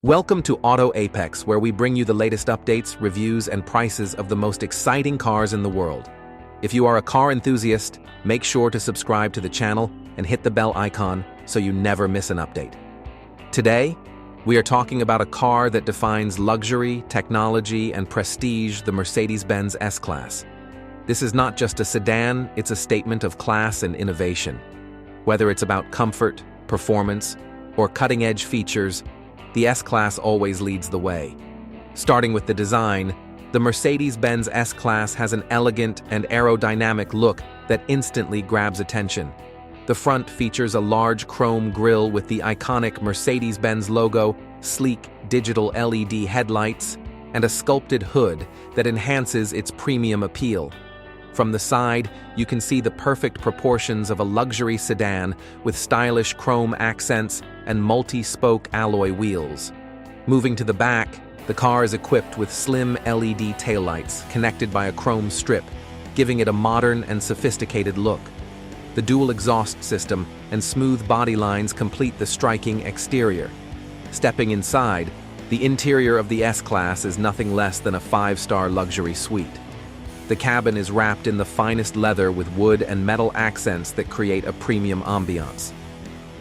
Welcome to Auto Apex, where we bring you the latest updates, reviews, and prices of the most exciting cars in the world. If you are a car enthusiast, make sure to subscribe to the channel and hit the bell icon so you never miss an update. Today, we are talking about a car that defines luxury, technology, and prestige, the Mercedes-Benz S-Class. This is not just a sedan, it's a statement of class and innovation. Whether it's about comfort, performance, or cutting-edge features, the S-Class always leads the way. Starting with the design, the Mercedes-Benz S-Class has an elegant and aerodynamic look that instantly grabs attention. The front features a large chrome grille with the iconic Mercedes-Benz logo, sleek digital LED headlights, and a sculpted hood that enhances its premium appeal. From the side, you can see the perfect proportions of a luxury sedan with stylish chrome accents and multi-spoke alloy wheels. Moving to the back, the car is equipped with slim LED taillights connected by a chrome strip, giving it a modern and sophisticated look. The dual exhaust system and smooth body lines complete the striking exterior. Stepping inside, the interior of the S-Class is nothing less than a 5-star luxury suite. The cabin is wrapped in the finest leather with wood and metal accents that create a premium ambiance.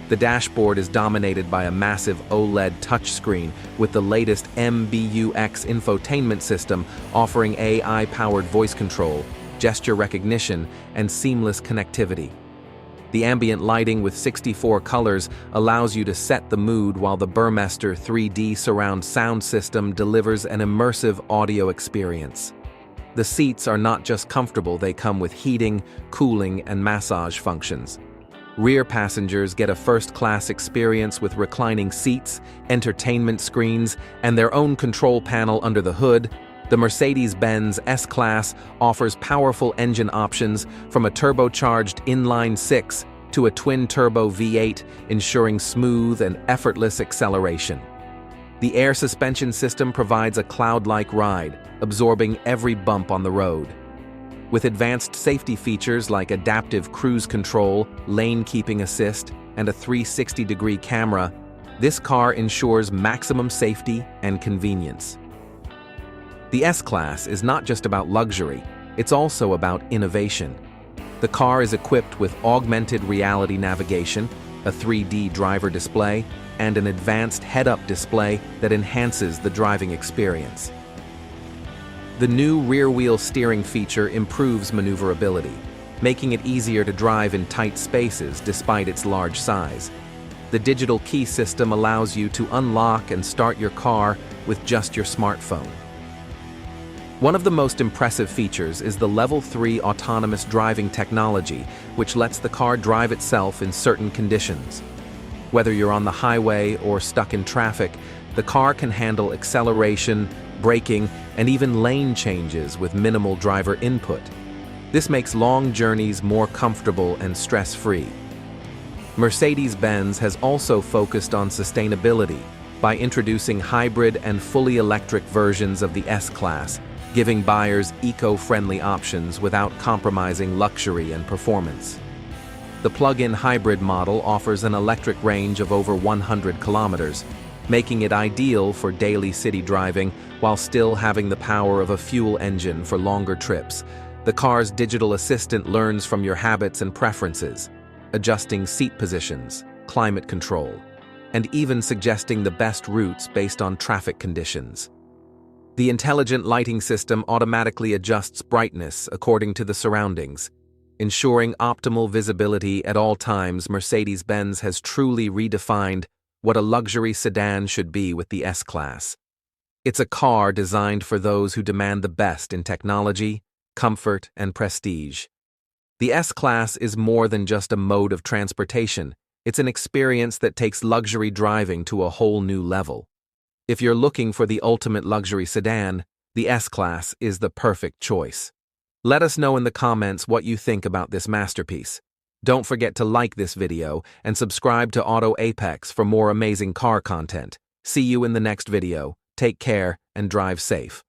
The dashboard is dominated by a massive OLED touchscreen with the latest MBUX infotainment system offering AI-powered voice control, gesture recognition, and seamless connectivity. The ambient lighting with 64 colors allows you to set the mood, while the Burmester 3D surround sound system delivers an immersive audio experience. The seats are not just comfortable, they come with heating, cooling, and massage functions. Rear passengers get a first-class experience with reclining seats, entertainment screens, and their own control panel under the hood. The Mercedes-Benz S-Class offers powerful engine options from a turbocharged inline-6 to a twin-turbo V8, ensuring smooth and effortless acceleration. The air suspension system provides a cloud-like ride, absorbing every bump on the road. With advanced safety features like adaptive cruise control, lane keeping assist, and a 360-degree camera, this car ensures maximum safety and convenience. The S-Class is not just about luxury, it's also about innovation. The car is equipped with augmented reality navigation, a 3D driver display, and an advanced head-up display that enhances the driving experience. The new rear-wheel steering feature improves maneuverability, making it easier to drive in tight spaces despite its large size. The digital key system allows you to unlock and start your car with just your smartphone. One of the most impressive features is the Level 3 autonomous driving technology, which lets the car drive itself in certain conditions. Whether you're on the highway or stuck in traffic, the car can handle acceleration, braking, and even lane changes with minimal driver input. This makes long journeys more comfortable and stress-free. Mercedes-Benz has also focused on sustainability by introducing hybrid and fully electric versions of the S-Class, giving buyers eco-friendly options without compromising luxury and performance. The plug-in hybrid model offers an electric range of over 100 kilometers, making it ideal for daily city driving while still having the power of a fuel engine for longer trips. The car's digital assistant learns from your habits and preferences, adjusting seat positions, climate control, and even suggesting the best routes based on traffic conditions. The intelligent lighting system automatically adjusts brightness according to the surroundings, ensuring optimal visibility at all times. Mercedes-Benz has truly redefined what a luxury sedan should be with the S-Class. It's a car designed for those who demand the best in technology, comfort, and prestige. The S-Class is more than just a mode of transportation. It's an experience that takes luxury driving to a whole new level. If you're looking for the ultimate luxury sedan, the S-Class is the perfect choice. Let us know in the comments what you think about this masterpiece. Don't forget to like this video and subscribe to Auto Apex for more amazing car content. See you in the next video. Take care and drive safe.